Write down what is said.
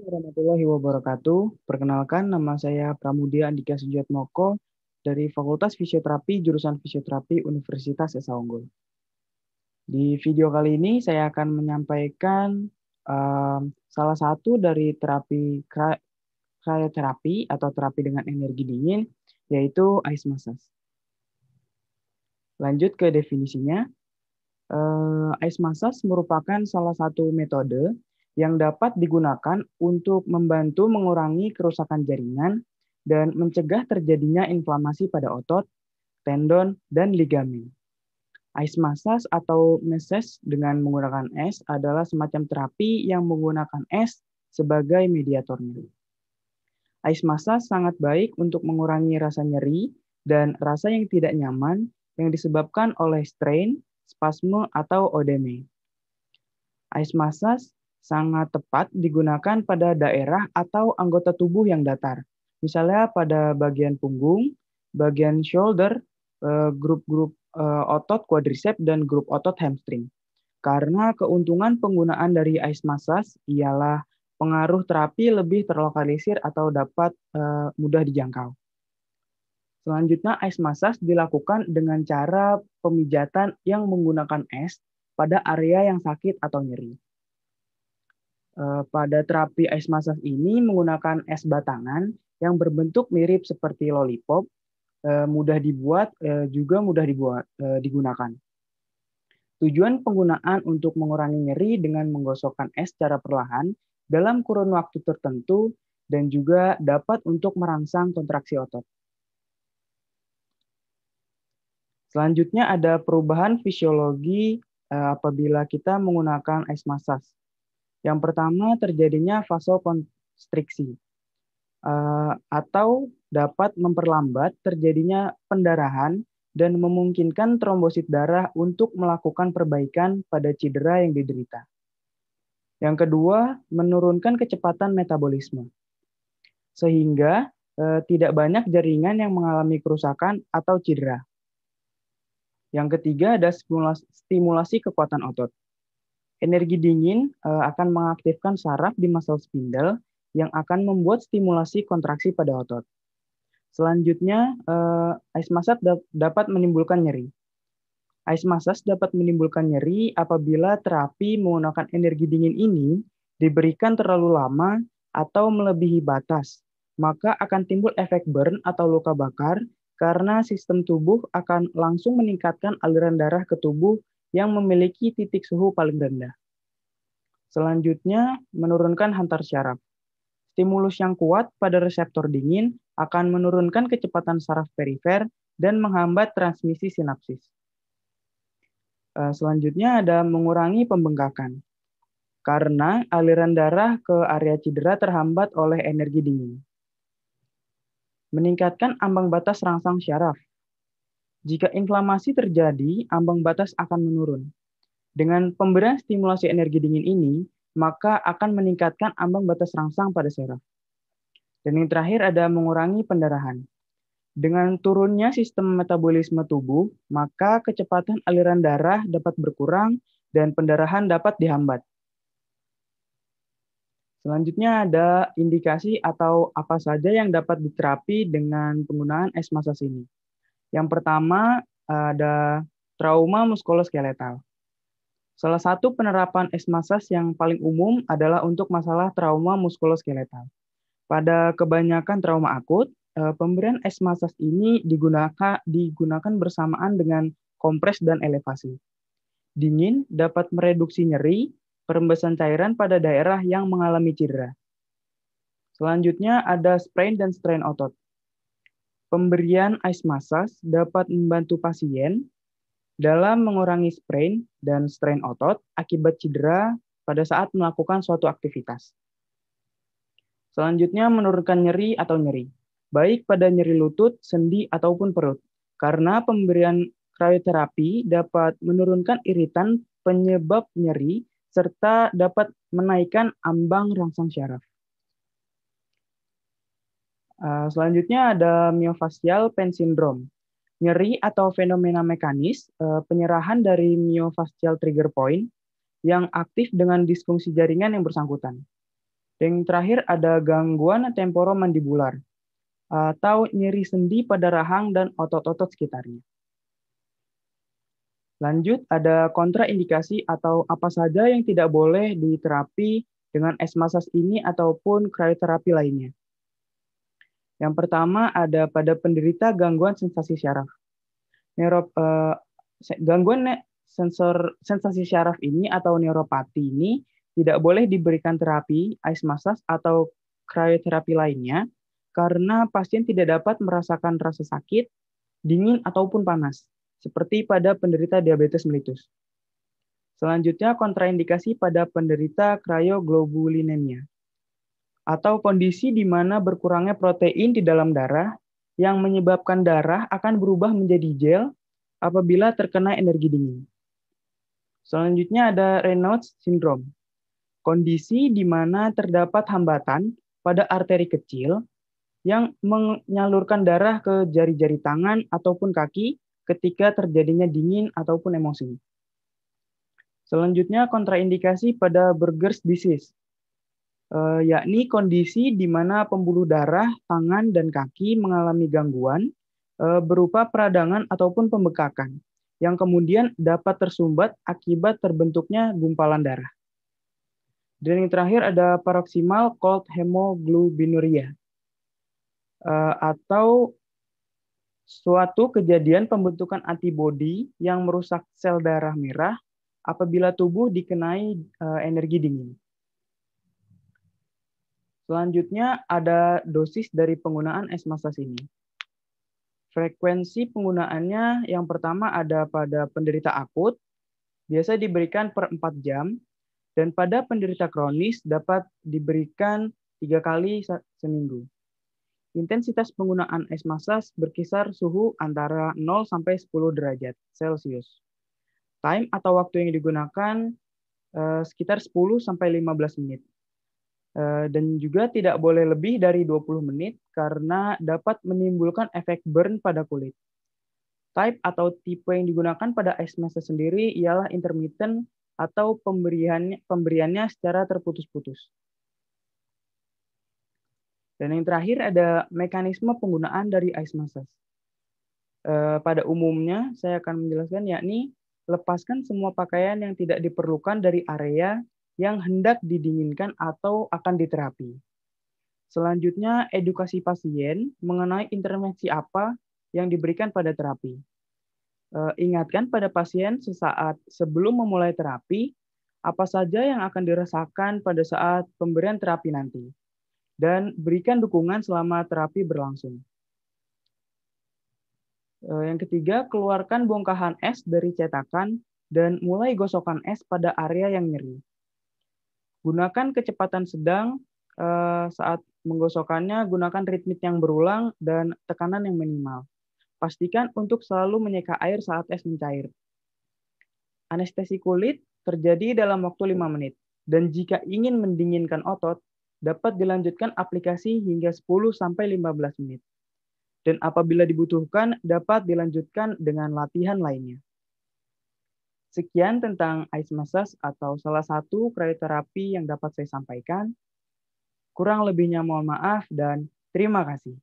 Warahmatullahi wabarakatuh. Perkenalkan, nama saya Pramudia Andika Sujatmoko dari Fakultas Fisioterapi jurusan Fisioterapi Universitas Esa Unggul. Di video kali ini saya akan menyampaikan salah satu dari terapi cryoterapi atau terapi dengan energi dingin, yaitu ice massage. Lanjut ke definisinya. Ice massage merupakan salah satu metode yang dapat digunakan untuk membantu mengurangi kerusakan jaringan dan mencegah terjadinya inflamasi pada otot, tendon, dan ligamen. Ice massage atau massage dengan menggunakan es adalah semacam terapi yang menggunakan es sebagai mediatornya. Ice massage sangat baik untuk mengurangi rasa nyeri dan rasa yang tidak nyaman yang disebabkan oleh strain, spasme, atau odeme. Ice massage sangat tepat digunakan pada daerah atau anggota tubuh yang datar, misalnya pada bagian punggung, bagian shoulder, grup-grup otot quadricep, dan grup otot hamstring. Karena keuntungan penggunaan dari ice massage ialah pengaruh terapi lebih terlokalisir atau dapat mudah dijangkau. Selanjutnya, ice massage dilakukan dengan cara pemijatan yang menggunakan es pada area yang sakit atau nyeri. Pada terapi ice massage ini menggunakan es batangan yang berbentuk mirip seperti lollipop, mudah dibuat, juga mudah digunakan. Tujuan penggunaan untuk mengurangi nyeri dengan menggosokkan es secara perlahan dalam kurun waktu tertentu dan juga dapat untuk merangsang kontraksi otot. Selanjutnya ada perubahan fisiologi apabila kita menggunakan ice massage. Yang pertama terjadinya vasokonstriksi atau dapat memperlambat terjadinya pendarahan dan memungkinkan trombosit darah untuk melakukan perbaikan pada cedera yang diderita. Yang kedua, menurunkan kecepatan metabolisme. Sehingga tidak banyak jaringan yang mengalami kerusakan atau cedera. Yang ketiga ada stimulasi kekuatan otot. Energi dingin akan mengaktifkan saraf di muscle spindle yang akan membuat stimulasi kontraksi pada otot. Selanjutnya, ice massage dapat menimbulkan nyeri. Ice massage dapat menimbulkan nyeri apabila terapi menggunakan energi dingin ini diberikan terlalu lama atau melebihi batas, maka akan timbul efek burn atau luka bakar karena sistem tubuh akan langsung meningkatkan aliran darah ke tubuh yang memiliki titik suhu paling rendah. Selanjutnya, menurunkan hantar syaraf. Stimulus yang kuat pada reseptor dingin akan menurunkan kecepatan saraf perifer dan menghambat transmisi sinapsis. Selanjutnya ada mengurangi pembengkakan. Karena aliran darah ke area cedera terhambat oleh energi dingin. Meningkatkan ambang batas rangsang syaraf. Jika inflamasi terjadi, ambang batas akan menurun. Dengan pemberian stimulasi energi dingin ini, maka akan meningkatkan ambang batas rangsang pada syaraf. Dan yang terakhir ada mengurangi pendarahan. Dengan turunnya sistem metabolisme tubuh, maka kecepatan aliran darah dapat berkurang dan pendarahan dapat dihambat. Selanjutnya ada indikasi atau apa saja yang dapat diterapi dengan penggunaan ice massage ini. Yang pertama ada trauma muskuloskeletal. Salah satu penerapan ice massage yang paling umum adalah untuk masalah trauma muskuloskeletal. Pada kebanyakan trauma akut, pemberian ice massage ini digunakan bersamaan dengan kompres dan elevasi. Dingin dapat mereduksi nyeri, perembesan cairan pada daerah yang mengalami cedera. Selanjutnya ada sprain dan strain otot. Pemberian ice massage dapat membantu pasien dalam mengurangi sprain dan strain otot akibat cedera pada saat melakukan suatu aktivitas. Selanjutnya menurunkan nyeri atau nyeri, baik pada nyeri lutut, sendi, ataupun perut. Karena pemberian cryoterapi dapat menurunkan iritan penyebab nyeri serta dapat menaikkan ambang rangsang syaraf. Selanjutnya ada myofascial pain syndrome. Nyeri atau fenomena mekanis penyerahan dari myofascial trigger point yang aktif dengan disfungsi jaringan yang bersangkutan. Dan yang terakhir ada gangguan temporomandibular atau nyeri sendi pada rahang dan otot-otot sekitarnya. Lanjut, ada kontraindikasi atau apa saja yang tidak boleh diterapi dengan es massage ini ataupun krioterapi lainnya. Yang pertama ada pada penderita gangguan sensasi syaraf. Gangguan sensasi syaraf ini atau neuropati ini tidak boleh diberikan terapi ice massage atau krioterapi lainnya karena pasien tidak dapat merasakan rasa sakit, dingin ataupun panas, seperti pada penderita diabetes mellitus. Selanjutnya kontraindikasi pada penderita cryoglobulinemia atau kondisi di mana berkurangnya protein di dalam darah yang menyebabkan darah akan berubah menjadi gel apabila terkena energi dingin. Selanjutnya ada Raynaud's syndrome, kondisi di mana terdapat hambatan pada arteri kecil yang menyalurkan darah ke jari-jari tangan ataupun kaki ketika terjadinya dingin ataupun emosi. Selanjutnya kontraindikasi pada Buerger's disease, yakni kondisi di mana pembuluh darah tangan dan kaki mengalami gangguan berupa peradangan ataupun pembekakan yang kemudian dapat tersumbat akibat terbentuknya gumpalan darah. Dan yang terakhir ada paroxysmal cold hemoglobinuria atau suatu kejadian pembentukan antibodi yang merusak sel darah merah apabila tubuh dikenai energi dingin. Selanjutnya ada dosis dari penggunaan es massage ini. Frekuensi penggunaannya yang pertama ada pada penderita akut, biasa diberikan per 4 jam, dan pada penderita kronis dapat diberikan 3 kali seminggu. Intensitas penggunaan es massage berkisar suhu antara 0 sampai 10 derajat Celcius. Time atau waktu yang digunakan sekitar 10 sampai 15 menit. Dan juga tidak boleh lebih dari 20 menit karena dapat menimbulkan efek burn pada kulit. Type atau tipe yang digunakan pada ice massage sendiri ialah intermittent atau pemberiannya secara terputus-putus. Dan yang terakhir ada mekanisme penggunaan dari ice massage. Pada umumnya saya akan menjelaskan yakni lepaskan semua pakaian yang tidak diperlukan dari area yang hendak didinginkan atau akan diterapi. Selanjutnya, edukasi pasien mengenai intervensi apa yang diberikan pada terapi. Ingatkan pada pasien sesaat sebelum memulai terapi, apa saja yang akan dirasakan pada saat pemberian terapi nanti. Dan berikan dukungan selama terapi berlangsung. Yang ketiga, keluarkan bongkahan es dari cetakan dan mulai gosokkan es pada area yang nyeri. Gunakan kecepatan sedang saat menggosokkannya, gunakan ritmik yang berulang dan tekanan yang minimal. Pastikan untuk selalu menyeka air saat es mencair. Anestesi kulit terjadi dalam waktu 5 menit. Dan jika ingin mendinginkan otot, dapat dilanjutkan aplikasi hingga 10-15 menit. Dan apabila dibutuhkan, dapat dilanjutkan dengan latihan lainnya. Sekian tentang ice massage atau salah satu krioterapi yang dapat saya sampaikan. Kurang lebihnya mohon maaf dan terima kasih.